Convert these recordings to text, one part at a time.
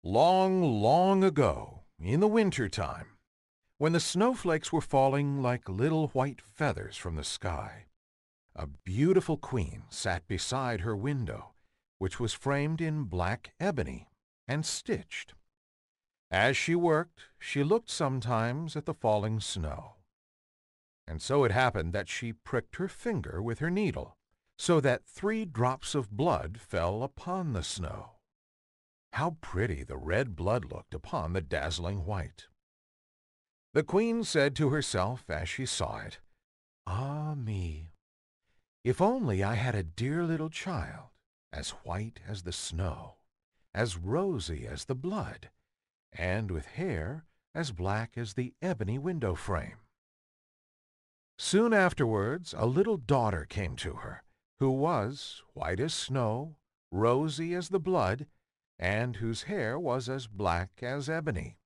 Long, long ago, in the winter time, when the snowflakes were falling like little white feathers from the sky, a beautiful queen sat beside her window, which was framed in black ebony and stitched. As she worked, she looked sometimes at the falling snow. And so it happened that she pricked her finger with her needle, so that 3 drops of blood fell upon the snow. How pretty the red blood looked upon the dazzling white! The queen said to herself as she saw it, "Ah me! If only I had a dear little child, as white as the snow, as rosy as the blood, and with hair as black as the ebony window frame." Soon afterwards a little daughter came to her, who was white as snow, rosy as the blood, and whose hair was as black as ebony.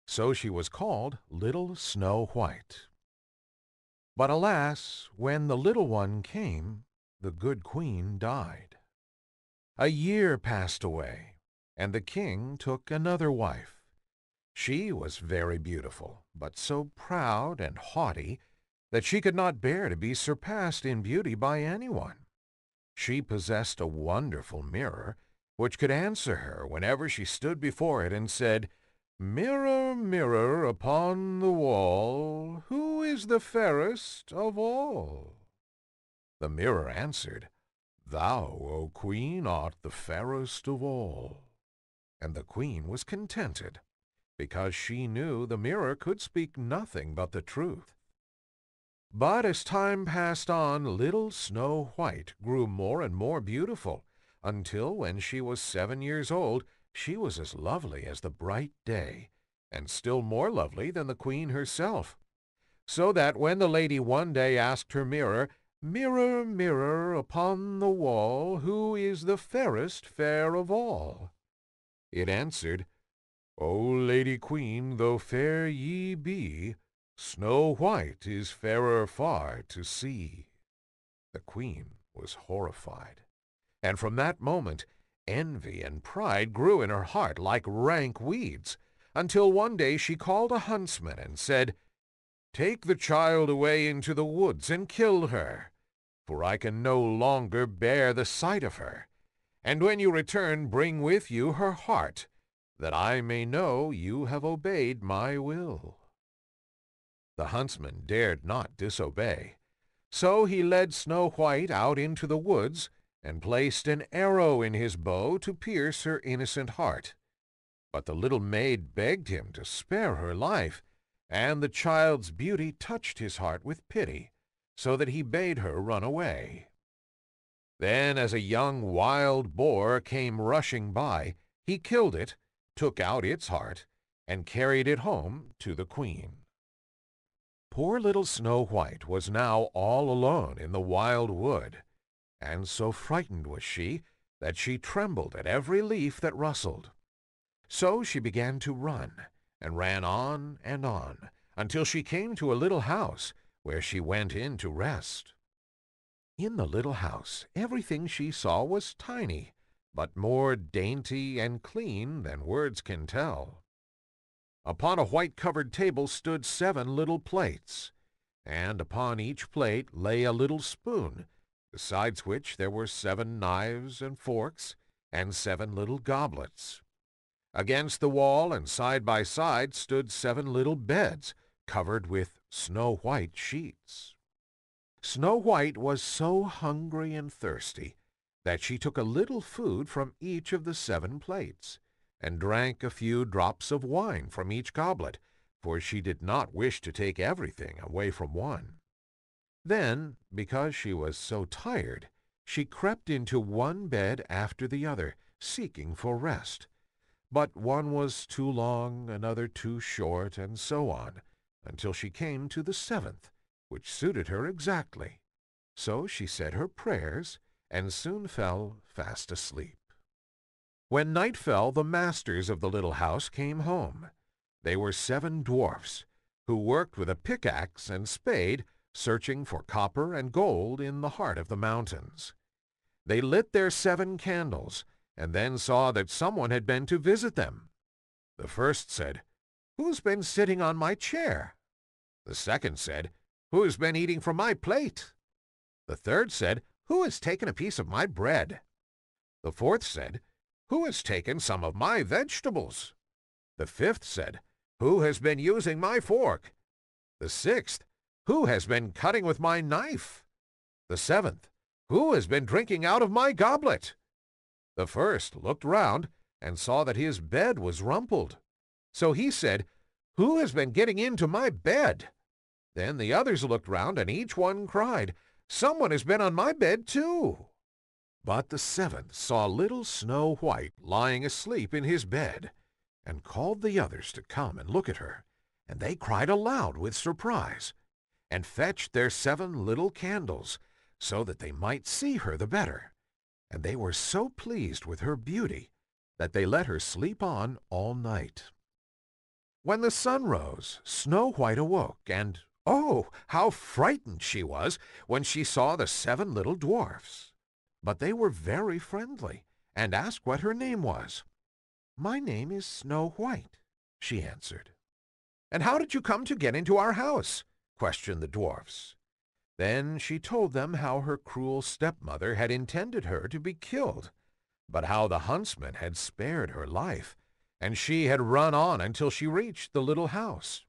So she was called Little Snow White. But alas, when the little one came, the good queen died. A year passed away, and the king took another wife. She was very beautiful, but so proud and haughty that she could not bear to be surpassed in beauty by anyone. She possessed a wonderful mirror, which could answer her whenever she stood before it and said, "Mirror, mirror upon the wall, who is the fairest of all?" The mirror answered, "Thou, O queen, art the fairest of all." And the queen was contented, because she knew the mirror could speak nothing but the truth. But as time passed on, Little Snow White grew more and more beautiful, until when she was 7 years old, she was as lovely as the bright day, and still more lovely than the queen herself. So that when the lady one day asked her mirror, "Mirror, mirror upon the wall, who is the fairest fair of all?" it answered, "O Lady Queen, though fair ye be, Snow White is fairer far to see." The queen was horrified, and from that moment envy and pride grew in her heart like rank weeds, until one day she called a huntsman and said, "Take the child away into the woods and kill her, for I can no longer bear the sight of her. And when you return, bring with you her heart, that I may know you have obeyed my will." The huntsman dared not disobey, so he led Snow White out into the woods and placed an arrow in his bow to pierce her innocent heart. But the little maid begged him to spare her life, and the child's beauty touched his heart with pity, so that he bade her run away. Then, as a young wild boar came rushing by, he killed it, took out its heart, and carried it home to the queen. Poor little Snow White was now all alone in the wild wood, and so frightened was she that she trembled at every leaf that rustled. So she began to run, and ran on and on, until she came to a little house, where she went in to rest. In the little house everything she saw was tiny, but more dainty and clean than words can tell. Upon a white-covered table stood 7 little plates, and upon each plate lay a little spoon, besides which there were 7 knives and forks, and 7 little goblets. Against the wall and side by side stood 7 little beds, covered with snow-white sheets. Snow White was so hungry and thirsty that she took a little food from each of the 7 plates, and drank a few drops of wine from each goblet, for she did not wish to take everything away from one. Then, because she was so tired, she crept into one bed after the other, seeking for rest. But one was too long, another too short, and so on, until she came to the 7th, which suited her exactly. So she said her prayers, and soon fell fast asleep. When night fell, the masters of the little house came home. They were 7 dwarfs, who worked with a pickaxe and spade, searching for copper and gold in the heart of the mountains. They lit their 7 candles, and then saw that someone had been to visit them. The first said, "Who's been sitting on my chair?" The second said, "Who's been eating from my plate?" The third said, "Who has taken a piece of my bread?" The fourth said, "Who has taken some of my vegetables?" The fifth said, "Who has been using my fork?" The sixth, "Who has been cutting with my knife?" The seventh, "Who has been drinking out of my goblet?" The first looked round and saw that his bed was rumpled. So he said, "Who has been getting into my bed?" Then the others looked round, and each one cried, "Someone has been on my bed too." But the seventh saw little Snow White lying asleep in his bed, and called the others to come and look at her, and they cried aloud with surprise, and fetched their 7 little candles, so that they might see her the better. And they were so pleased with her beauty that they let her sleep on all night. When the sun rose, Snow White awoke, and oh, how frightened she was when she saw the 7 little dwarfs. But they were very friendly, and asked what her name was. "My name is Snow White," she answered. "And how did you come to get into our house?" questioned the dwarfs. Then she told them how her cruel stepmother had intended her to be killed, but how the huntsman had spared her life, and she had run on until she reached the little house.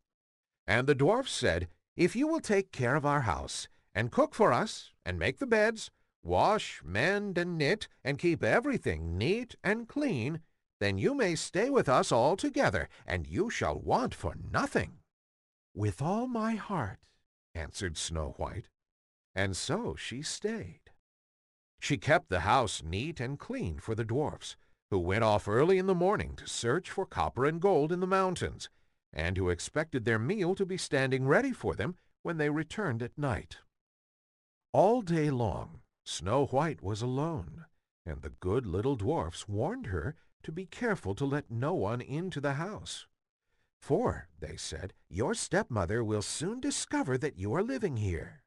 And the dwarfs said, "If you will take care of our house, and cook for us, and make the beds, wash, mend, and knit, and keep everything neat and clean, then you may stay with us altogether, and you shall want for nothing." "With all my heart," answered Snow White. And so she stayed. She kept the house neat and clean for the dwarfs, who went off early in the morning to search for copper and gold in the mountains, and who expected their meal to be standing ready for them when they returned at night. All day long Snow White was alone, and the good little dwarfs warned her to be careful to let no one into the house. "For," they said, "your stepmother will soon discover that you are living here."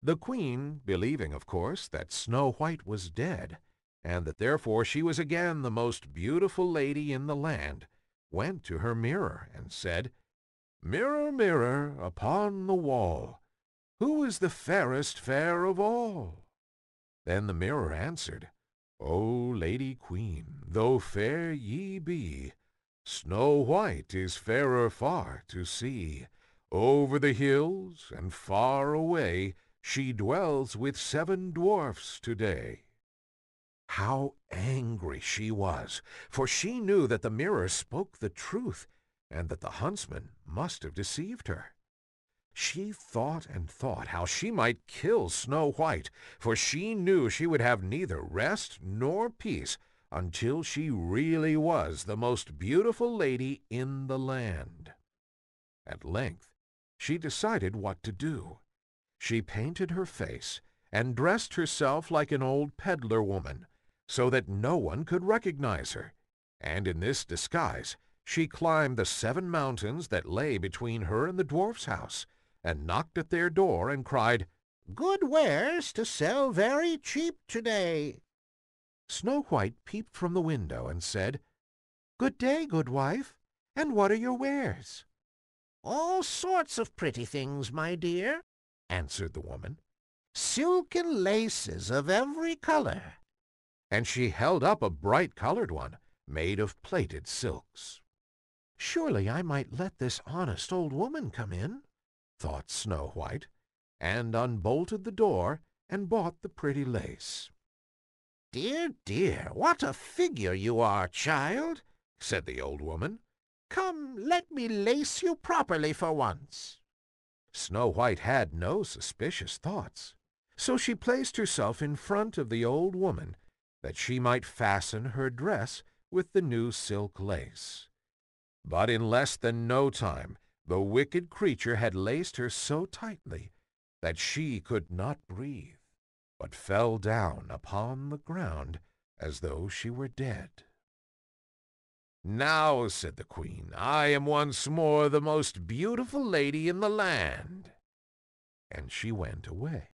The queen, believing, of course, that Snow White was dead, and that therefore she was again the most beautiful lady in the land, went to her mirror and said, "Mirror, mirror, upon the wall, who is the fairest fair of all?" Then the mirror answered, "O Lady Queen, though fair ye be, Snow White is fairer far to see. Over the hills and far away she dwells with 7 dwarfs today." How angry she was, for she knew that the mirror spoke the truth, and that the huntsman must have deceived her. She thought and thought how she might kill Snow White, for she knew she would have neither rest nor peace until she really was the most beautiful lady in the land. At length she decided what to do. She painted her face and dressed herself like an old peddler woman, so that no one could recognize her, and in this disguise she climbed the 7 mountains that lay between her and the dwarf's house, and knocked at their door and cried, "Good wares to sell very cheap today." Snow White peeped from the window and said, "Good day, good wife, and what are your wares?" "All sorts of pretty things, my dear," answered the woman. "Silken laces of every color." And she held up a bright-colored one, made of plaited silks. "Surely I might let this honest old woman come in," thought Snow White, and unbolted the door and bought the pretty lace. "Dear, dear, what a figure you are, child," said the old woman. "Come, let me lace you properly for once." Snow White had no suspicious thoughts, so she placed herself in front of the old woman that she might fasten her dress with the new silk lace. But in less than no time the wicked creature had laced her so tightly that she could not breathe, but fell down upon the ground as though she were dead. "Now," said the queen, "I am once more the most beautiful lady in the land." And she went away.